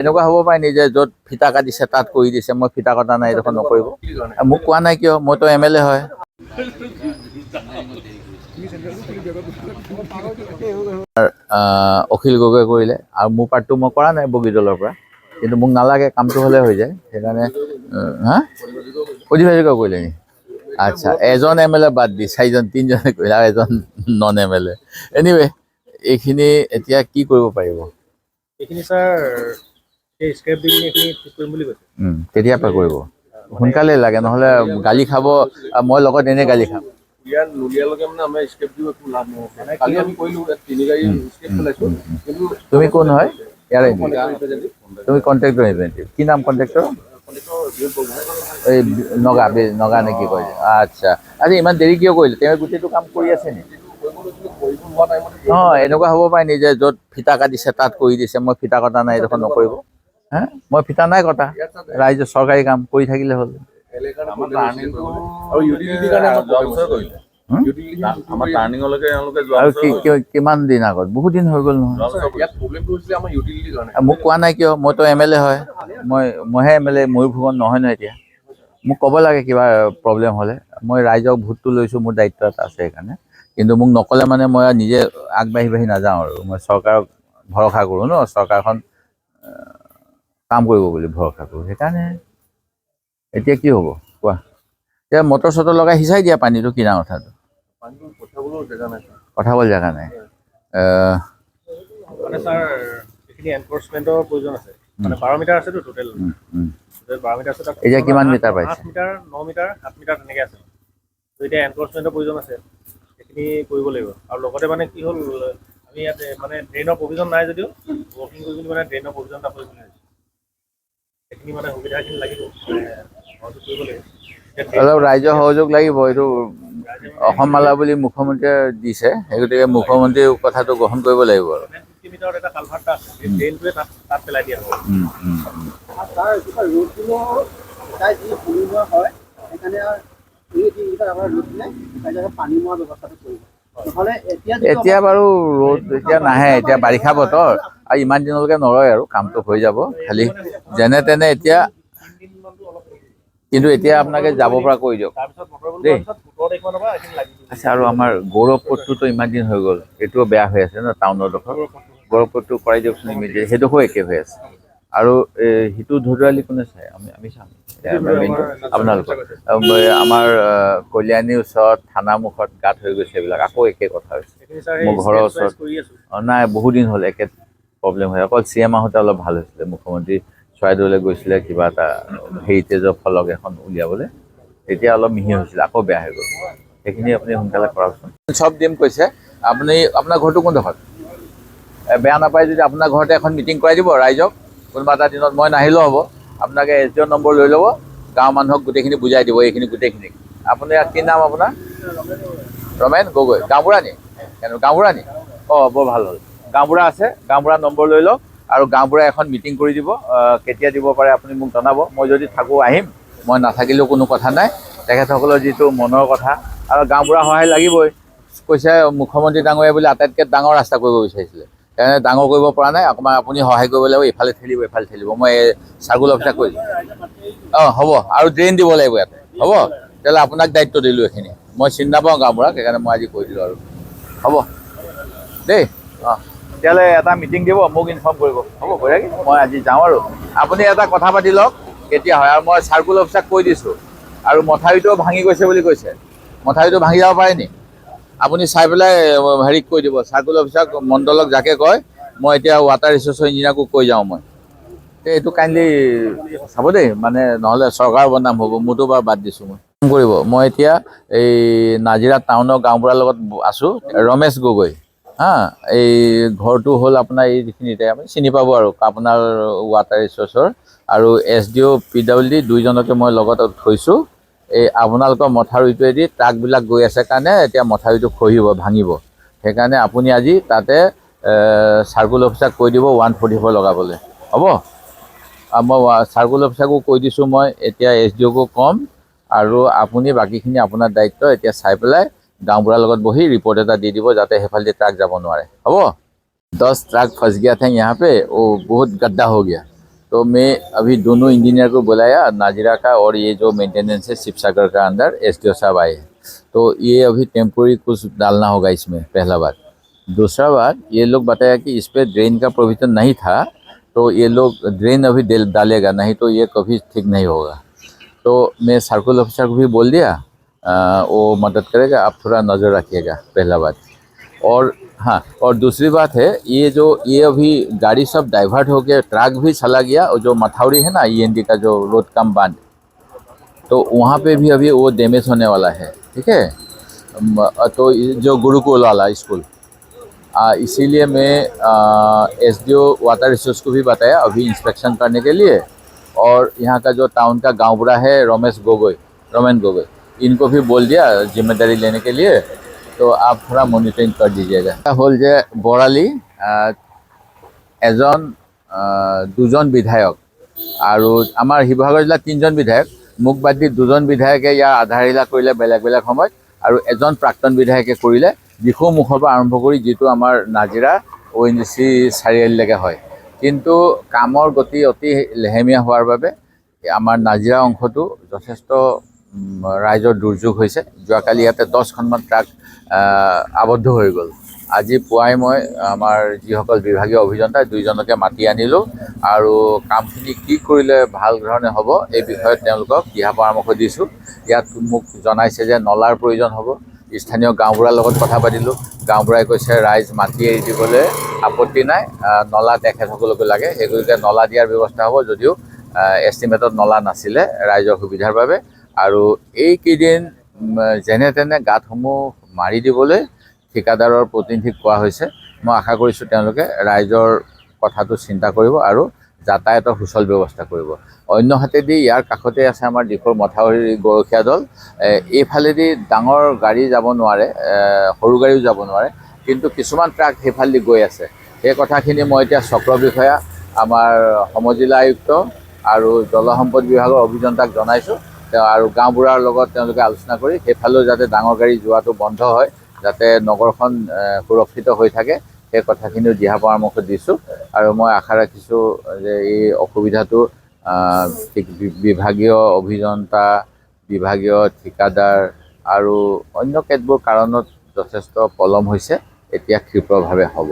এনেকুৱা হ'ব পাৰে নি যে য'ত ফিটা কাটিছে তাত কৰি দিছে, মই ফিটা কটা নাই, দেখোন নকৰিব। মোক কোৱা নাই কিয়? মইতো MLA হয়। অখিল গগৈ কৰিলে আৰু মোৰ পাৰ্টটো মই কৰা নাই বগী দলৰ পৰা, কিন্তু মোক নালাগে, কামটো হ'লে হৈ যায়। সেইকাৰণে হা অধিবাসিকা কৰিলে নি? আচ্ছা, এজন MLA বাদ দি 4জন 3জনে কৰিলে আৰু এজন নন MLA। এনিৱে এইখিনি এতিয়া কি কৰিব পাৰিব? এইখিনি ছাৰ এই স্ক্ৰেপ দি এইখিনি ঠিক কৰিম বুলি কৈছে। কেতিয়াৰ পৰা কৰিব? সোনকালে লাগে, নহ'লে গালি খাব। মই লগত এনেই গালি খাম। ইয়াৰ নুলিয়ালৈকে মানে আমাৰ স্ক্ৰেপ দিও একো লাভ নহ'ব। কালি আমি কৰিলোঁ, 3 গাড়ী স্ক্ৰেপ পেলাইছোঁ। কিন্তু তুমি কোন হয় ইয়াৰে? তুমি কণ্ট্ৰেক্টৰ ৰিপ্ৰেজেণ্টেটিভ। কি নাম কণ্ট্ৰেক্টৰ? এই নগা নে কি কয়? আচ্ছা, আজি ইমান দেৰি কিয় কৰিলে? তেওঁ গোটেইটো কাম কৰি আছে নেকি? এনেকুৱা হ'ব পাৰে নি যে য'ত ফিটা কাটিছে তাত কৰি দিছে, মই ফিটা কটা নাই, দেখোন নকৰিব। হা, মই ফিটা নাই কটা, ৰাইজৰ চৰকাৰী কাম কৰি থাকিলে হ'ল। কিমান দিন আগত? বহুত দিন হৈ গ'ল নহয়। মোক কোৱা নাই কিয়? মইতো MLA হয়। মইহে MLA, ময়ূৰভোগন নহয় ন এতিয়া। মোক ক'ব লাগে কিবা প্ৰব্লেম হ'লে। মই ৰাইজক ভোটটো লৈছোঁ, মোৰ দায়িত্ব এটা আছে সেইকাৰণে। কিন্তু মোক নক'লে মানে মই নিজে আগবাঢ়ি নাযাওঁ আৰু। মই চৰকাৰক ভৰসা কৰোঁ ন, চৰকাৰখন কাম কৰিব বুলি ভৰসা কৰোঁ। সেইকাৰণে এতিয়া কি হ'ব কোৱা? এতিয়া মটৰ চটৰ লগাই সিঁচাই দিয়া পানীটো, কিনা কথাটো। পঠাবলৈ জেগা নাই। মানে ছাৰ এইখিনি এনফৰ্চমেণ্টৰ প্ৰয়োজন আছে। মানে 12 মিটাৰ আছেতো টোটেল। 12 মিটাৰ আছে। এতিয়া কিমান মিটাৰ পাইছে? 8 মিটাৰ, 9 মিটাৰ, 7 মিটাৰ তেনেকৈ আছে। তো এতিয়া এনফৰ্চমেণ্টৰ প্ৰয়োজন আছে, সেইখিনি কৰিব লাগিব। আৰু লগতে মানে কি হ'ল, আমি ইয়াত মানে ড্ৰেইনৰ প্ৰভিজন নাই যদিও ৱৰ্কিং কৰি মানে ড্ৰেইনৰ প্ৰভিজন এটা কৰিব লাগিব। সেইখিনি মানে সুবিধাখিনি লাগিব, সহযোগ কৰিব লাগিব। অলপ ৰাইজৰ সহযোগ লাগিব। এইটো অসম মালা বুলি মুখ্যমন্ত্ৰীয়ে দিছে, সেই গতিকে মুখ্যমন্ত্ৰীৰ কথাটো গ্ৰহণ কৰিব লাগিব আৰু। 50 মিটাৰত এটা কালভাৰ্ট আছে, সেই ড্ৰেইনটোৱে তাত পেলাই দিয়া হ'ব। এতিয়া বাৰু ৰ'দ এতিয়া নাহে, এতিয়া বাৰিষা বতৰ আৰু ইমান দিনলৈকে নৰয় আৰু কামটো হৈ যাব। খালি যেনে তেনে এতিয়া, কিন্তু এতিয়া আপোনালোকে যাব পৰা কৰি দিয়ক দেই। আচ্ছা, আৰু আমাৰ গৌৰৱপুৰটোতো ইমান দিন হৈ গ'ল, এইটোও বেয়া হৈ আছে ন টাউনৰ ডোখৰ। গৌৰৱপুৰটো কৰাই দিয়কচোন ইমিডিয়েট, সেইডোখৰ একে হৈ আছে। আৰু সিটো ধুধুৰালি কোনে চাই? আমি চাম আপোনালোকৰ। আমাৰ কল্যাণীৰ ওচৰত থানামুখত গাঁত হৈ গৈছে, এইবিলাক আকৌ একে কথা হৈছে। মোৰ ঘৰৰ ওচৰত নাই, বহুত দিন হ'ল একে প্ৰব্লেম হয়। অকল CM আহোঁতে অলপ ভাল হৈছিলে, মুখ্যমন্ত্ৰী চৰাইদেউলৈ গৈছিলে কিবা এটা হেৰিটেজৰ ফলক এখন উলিয়াবলৈ, তেতিয়া অলপ মিহি হৈছিলে, আকৌ বেয়া হৈ গ'ল। সেইখিনি আপুনি সোনকালে কৰাওকচোন। চব দিম কৈছে। আপোনাৰ ঘৰটো কোনডোখৰত? বেয়া নাপায় যদি আপোনাৰ ঘৰতে এখন মিটিং কৰাই দিব ৰাইজক, কোনোবা এটা দিনত। মই নাহিলেও হ'ব, আপোনালোকে SDO নম্বৰ লৈ ল'ব, গাঁৱৰ মানুহক গোটেইখিনি বুজাই দিব, এইখিনি গোটেইখিনি। আপুনি কি নাম আপোনাৰ? ৰমেন গগৈ। গাঁওবুঢ়া নি? গাঁওবুঢ়া নি? বৰ ভাল হ'ল। গাঁওবুঢ়া আছে, গাঁওবুঢ়া নম্বৰ লৈ লওক আৰু গাঁওবুঢ়াই এখন মিটিং কৰি দিব। কেতিয়া দিব পাৰে আপুনি মোক জনাব। মই যদি থাকোঁ আহিম, মই নাথাকিলেও কোনো কথা নাই। তেখেতসকলৰ যিটো মনৰ কথা, আৰু গাঁওবুঢ়া সহায় লাগিবই। কৈছে মুখ্যমন্ত্ৰী ডাঙৰীয়া বুলি আটাইতকৈ ডাঙৰ ৰাস্তা কৰিব বিচাৰিছিলে, সেইকাৰণে ডাঙৰ কৰিব পৰা নাই। অকণমান আপুনি সহায় কৰিব লাগিব, ইফালে ঠেলিব এইফালে ঠেলিব। মই চাৰ্কুল অফিচাৰক কৈ দিম। হ'ব, আৰু ড্ৰেইন দিব লাগিব ইয়াতে। হ'ব, তেতিয়াহ'লে আপোনাক দায়িত্ব দিলোঁ এইখিনি। মই চিনি নাপাওঁ গাঁওবুঢ়াক, সেইকাৰণে মই আজি কৈ দিলোঁ আৰু। হ'ব দেই। তেতিয়াহ'লে এটা মিটিং দিব, মোক ইনফৰ্ম কৰিব। হ'ব বঢ়িয়াকৈ, মই আজি যাওঁ আৰু। আপুনি এটা কথা পাতি লওক কেতিয়া হয়, আৰু মই চাৰ্কুল অফিচাৰক কৈ দিছোঁ। আৰু মথাউৰিটোও ভাঙি গৈছে বুলি কৈছে। মথাউৰিটো ভাঙি যাব পাৰে নি? আপুনি চাই পেলাই হেৰিক কৈ দিব, চাৰ্কুল অফিচাৰক, মণ্ডলক, যাকে কয়। মই এতিয়া ৱাটাৰ ৰিচোৰ্চৰ ইঞ্জিনিয়াৰকো কৈ যাওঁ মই। এইটো কাইণ্ডলি চাব দেই, মানে নহ'লে চৰকাৰৰ বদনাম হ'ব। মোৰতো বাৰু বাদ দিছোঁ, মই কৰিব। মই এতিয়া এই নাজিৰা টাউনৰ গাঁওবুঢ়াৰ লগত আছোঁ, ৰমেশ গগৈ। এই ঘৰটো হ'ল আপোনাৰ এই যিখিনিতে, আপুনি চিনি পাব আৰু, আপোনাৰ ৱাটাৰ ৰিচোৰ্চৰ। আৰু SDO PWD দুইজনকে মই লগত থৈছোঁ। এই আপোনালোকৰ মথাউৰিটোৱেদি ট্ৰাকবিলাক গৈ আছে কাৰণে এতিয়া মথাউৰিটো খহিব, ভাঙিব। সেইকাৰণে আপুনি আজি তাতে চাৰ্কুল অফিচাৰক কৈ দিব 144 লগাবলৈ। হ'ব, মই চাৰ্কুল অফিচাৰকো কৈ দিছোঁ। মই এতিয়া SDOকো ক'ম, আৰু আপুনি বাকীখিনি আপোনাৰ দায়িত্ব। এতিয়া চাই পেলাই গাঁওবুঢ়াৰ লগত বহি ৰিপৰ্ট এটা দি দিব, যাতে সেইফালেদি ট্ৰাক যাব নোৱাৰে। হ'ব। 10 ট্ৰাক ফঁচ গया था यहाँ पे, वो बहुत गड्ढा हो गया। तो मैं अभी दोनों इंजीनियर को बुलाया, नाजिरा का और ये जो मेंटेनेंस है शिवसागर का अंदर SDO साहब आए हैं। तो ये अभी टेम्पोरी कुछ डालना होगा इसमें, पहला बात। दूसरा बात, ये लोग बताया कि इस पर ड्रेन का प्रोविजन नहीं था, तो ये लोग ड्रेन अभी डालेगा, नहीं तो ये कभी ठीक नहीं होगा। तो मैं सर्कल ऑफिसर को भी बोल दिया, वो मदद करेगा, आप थोड़ा नज़र रखिएगा, पहला बात। और हाँ, और दूसरी बात है, ये अभी गाड़ी सब डाइवर्ट हो गया, ट्रक भी चला गया, और जो मथावरी है ना END का जो रोड कम बांध, तो वहाँ पे भी अभी वो डैमेज होने वाला है, ठीक है। तो जो गुरुकुल वाला स्कूल, इसीलिए मैं SDO वाटर रिसोर्स को भी बताया अभी इंस्पेक्शन करने के लिए, और यहाँ का जो टाउन का गाँव बुढ़ा है रोमेन गोगोई, इनको भी बोल दिया जिम्मेदारी लेने के लिए। तो आप थोड़ा मॉनिटरिंग कर दीजिएगा। হ'ল যে বৰালি এজন দুজন বিধায়ক আৰু আমাৰ শিৱসাগৰ জিলাত 3জন বিধায়ক, মোক বাদ দি 2জন বিধায়কে ইয়াৰ আধাৰ হিলা কৰিলে বেলেগ বেলেগ সময়ত, আৰু এজন প্ৰাক্তন বিধায়কে কৰিলে দিখৌ মুখৰ পৰা আৰম্ভ কৰি যিটো আমাৰ নাজিৰা ONGC চাৰিআলিলৈকে হয়। কিন্তু কামৰ গতি অতি লেহেমীয়া হোৱাৰ বাবে আমাৰ নাজিৰা অংশটো যথেষ্ট ৰাইজৰ দুৰ্যোগ হৈছে। যোৱাকালি ইয়াতে 10খনমান ট্ৰাক আবদ্ধ হৈ গ'ল। আজি পুৱাই মই আমাৰ যিসকল বিভাগীয় অভিযন্তা 2জনকে মাতি আনিলোঁ, আৰু কামখিনি কি কৰিলে ভাল ধৰণে হ'ব এই বিষয়ত তেওঁলোকক দিহা পৰামৰ্শ দিছোঁ। ইয়াত মোক জনাইছে যে নলাৰ প্ৰয়োজন হ'ব। স্থানীয় গাঁওবুঢ়াৰ লগত কথা পাতিলোঁ, গাঁওবুঢ়াই কৈছে ৰাইজ মাটি এৰি দিবলৈ আপত্তি নাই, নলা তেখেতসকলকো লাগে, সেই গতিকে নলা দিয়াৰ ব্যৱস্থা হ'ব, যদিও এষ্টিমেটত নলা নাছিলে ৰাইজৰ সুবিধাৰ বাবে। আৰু এইকেইদিন যেনে তেনে গাঁতসমূহ মাৰি দিবলৈ ঠিকাদাৰৰ প্ৰতিনিধিক কোৱা হৈছে। মই আশা কৰিছোঁ তেওঁলোকে ৰাইজৰ কথাটো চিন্তা কৰিব আৰু যাতায়াতৰ সুচল ব্যৱস্থা কৰিব। অন্য হাতেদি ইয়াৰ কাষতে আছে আমাৰ দিখৌৰ মথাউৰি গৰখীয়া দল, এইফালেদি ডাঙৰ গাড়ী যাব নোৱাৰে, সৰু গাড়ীও যাব নোৱাৰে, কিন্তু কিছুমান ট্ৰাক সেইফালেদি গৈ আছে। সেই কথাখিনি মই এতিয়া চক্ৰ বিষয়া, আমাৰ সমজিলা আয়ুক্ত আৰু জলসম্পদ বিভাগৰ অভিযন্তাক জনাইছোঁ, আৰু গাঁওবুঢ়াৰ লগত তেওঁলোকে আলোচনা কৰি সেইফালেও যাতে ডাঙৰ গাড়ী যোৱাটো বন্ধ হয়, যাতে নগৰখন সুৰক্ষিত হৈ থাকে, সেই কথাখিনিও দিহা পৰামৰ্শ দিছোঁ। আৰু মই আশা ৰাখিছোঁ যে এই অসুবিধাটো বিভাগীয় অভিযন্তা, বিভাগীয় ঠিকাদাৰ আৰু অন্য কেতবোৰ কাৰণত যথেষ্ট পলম হৈছে, এতিয়া ক্ষীপ্ৰভাৱে হ'ব।